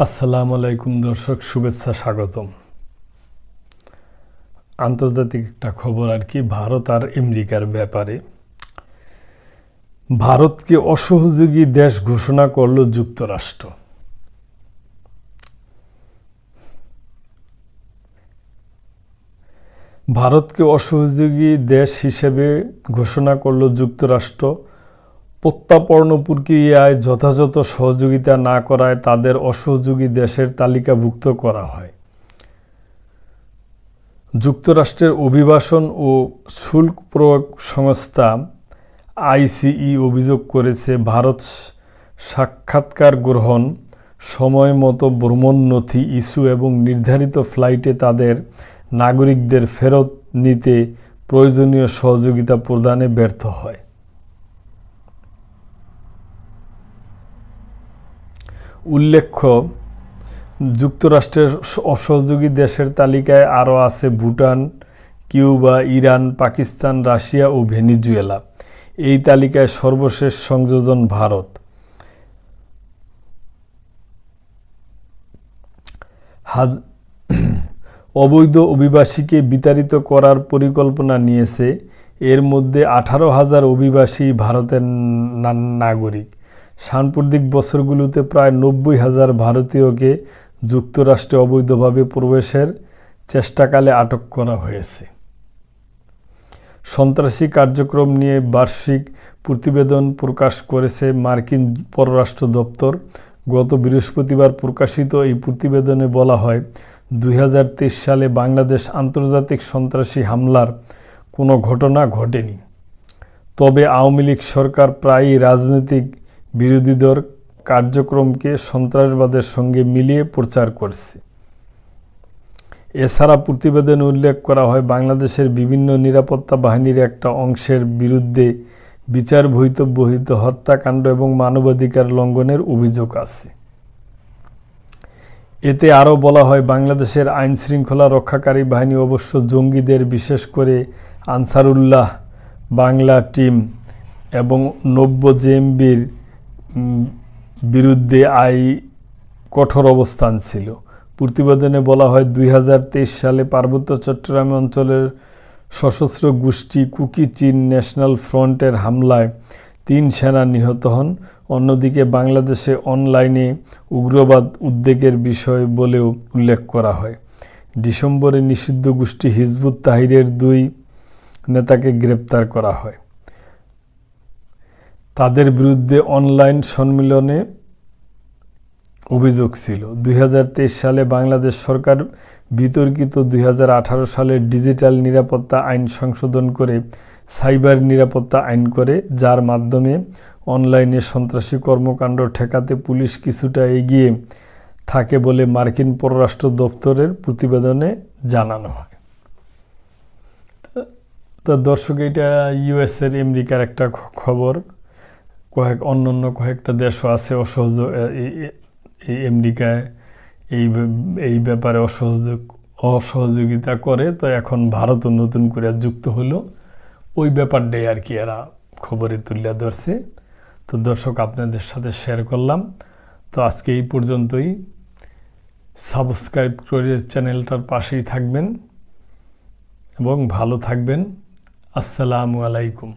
আসসালামু আলাইকুম দর্শক, শুভেচ্ছা, স্বাগতম। আন্তর্জাতিক একটা খবর আর কি, ভারত আর আমেরিকার ব্যাপারে। ভারতকে অসহযোগী দেশ ঘোষণা করল যুক্তরাষ্ট্র। ভারতকে অসহযোগী দেশ হিসেবে ঘোষণা করল যুক্তরাষ্ট্র। প্রত্যাপর্ণ প্রক্রিয়ায় যথাযথ সহযোগিতা না করায় তাদের অসহযোগী দেশের তালিকাভুক্ত করা হয়। যুক্তরাষ্ট্রের অভিবাসন ও শুল্ক প্রয়োগ সংস্থা আইসিই অভিযোগ করেছে, ভারত সাক্ষাৎকার গ্রহণ, সময় মতো ভ্রমণ নথি ইস্যু এবং নির্ধারিত ফ্লাইটে তাদের নাগরিকদের ফেরত নিতে প্রয়োজনীয় সহযোগিতা প্রদানে ব্যর্থ হয়। উল্লেখ্য, যুক্তরাষ্ট্রের অসহযোগী দেশের তালিকায় আরও আছে Bhutan, Cuba, Iran, Pakistan, Russia ও ভেনেজুয়েলা। এই তালিকায় সর্বশেষ সংযোজন ভারত। অবৈধ অভিবাসীকে বিতাড়িত করার পরিকল্পনা নিয়েছে। এর মধ্যে 18,000 অভিবাসী ভারতের নাগরিক। সাম্প্রতিক বছরগুলোতে প্রায় 90,000 ভারতীয়কে যুক্তরাষ্ট্রে অবৈধভাবে প্রবেশের চেষ্টাকালে আটক করা হয়েছে। সন্ত্রাসী কার্যক্রম নিয়ে বার্ষিক প্রতিবেদন প্রকাশ করেছে মার্কিন পররাষ্ট্র দপ্তর। গত বৃহস্পতিবার প্রকাশিত এই প্রতিবেদনে বলা হয়, 2023 সালে বাংলাদেশ আন্তর্জাতিক সন্ত্রাসী হামলার কোনো ঘটনা ঘটেনি। তবে আওয়ামী লীগ সরকার প্রায়ই রাজনৈতিক বিরোধীদের কার্যক্রমকে সন্ত্রাসবাদের সঙ্গে মিলিয়ে প্রচার করছে। এছাড়া প্রতিবেদনে উল্লেখ করা হয়, বাংলাদেশের বিভিন্ন নিরাপত্তা বাহিনীর একটা অংশের বিরুদ্ধে বিচার বহির্ভূত হত্যাকাণ্ড এবং মানবাধিকার লঙ্ঘনের অভিযোগ আছে। এতে আরও বলা হয়, বাংলাদেশের আইনশৃঙ্খলা রক্ষাকারী বাহিনী অবশ্য জঙ্গিদের, বিশেষ করে আনসারুল্লাহ বাংলা টিম এবং 90 জেএমবির বিরুদ্ধে কঠোর অবস্থান ছিল। প্রতিবেদনে বলা হয়, 2023 সালে পার্বত্য চট্টগ্রাম অঞ্চলের সশস্ত্র গোষ্ঠী কুকি চীন ন্যাশনাল ফ্রন্টের হামলায় 3 সেনা নিহত হন। অন্যদিকে বাংলাদেশে অনলাইনে উগ্রবাদ উদ্বেগের বিষয় বলেও উল্লেখ করা হয়। ডিসেম্বরে নিষিদ্ধ গোষ্ঠী হিজবুত তাহরিরের 2 নেতাকে গ্রেপ্তার করা হয়। তাদের বিরুদ্ধে অনলাইন সম্মেলনে অভিযোগ ছিল। 2023 সালে বাংলাদেশ সরকার বিতর্কিত 2018 সালের ডিজিটাল নিরাপত্তা আইন সংশোধন করে সাইবার নিরাপত্তা আইন করে, যার মাধ্যমে অনলাইনে সন্ত্রাসী কর্মকাণ্ড ঠেকাতে পুলিশ কিছুটা এগিয়ে থাকে বলে মার্কিন পররাষ্ট্র দপ্তরের প্রতিবেদনে জানানো হয়। তো দর্শক, এটা ইউএসের আমেরিকার একটা খবর। অন্যান্য কয়েকটা দেশও আছে এই আমেরিকায় এই ব্যাপারে অসহযোগিতা করে। তো এখন ভারতও নতুন করে যুক্ত হলো, ওই ব্যাপারটাই আর কি এরা খবরে তুলে ধরছে। তো দর্শক, আপনাদের সাথে শেয়ার করলাম। তো আজকে এই পর্যন্তই। সাবস্ক্রাইব করে চ্যানেলটার পাশেই থাকবেন এবং ভালো থাকবেন। আসসালামু আলাইকুম।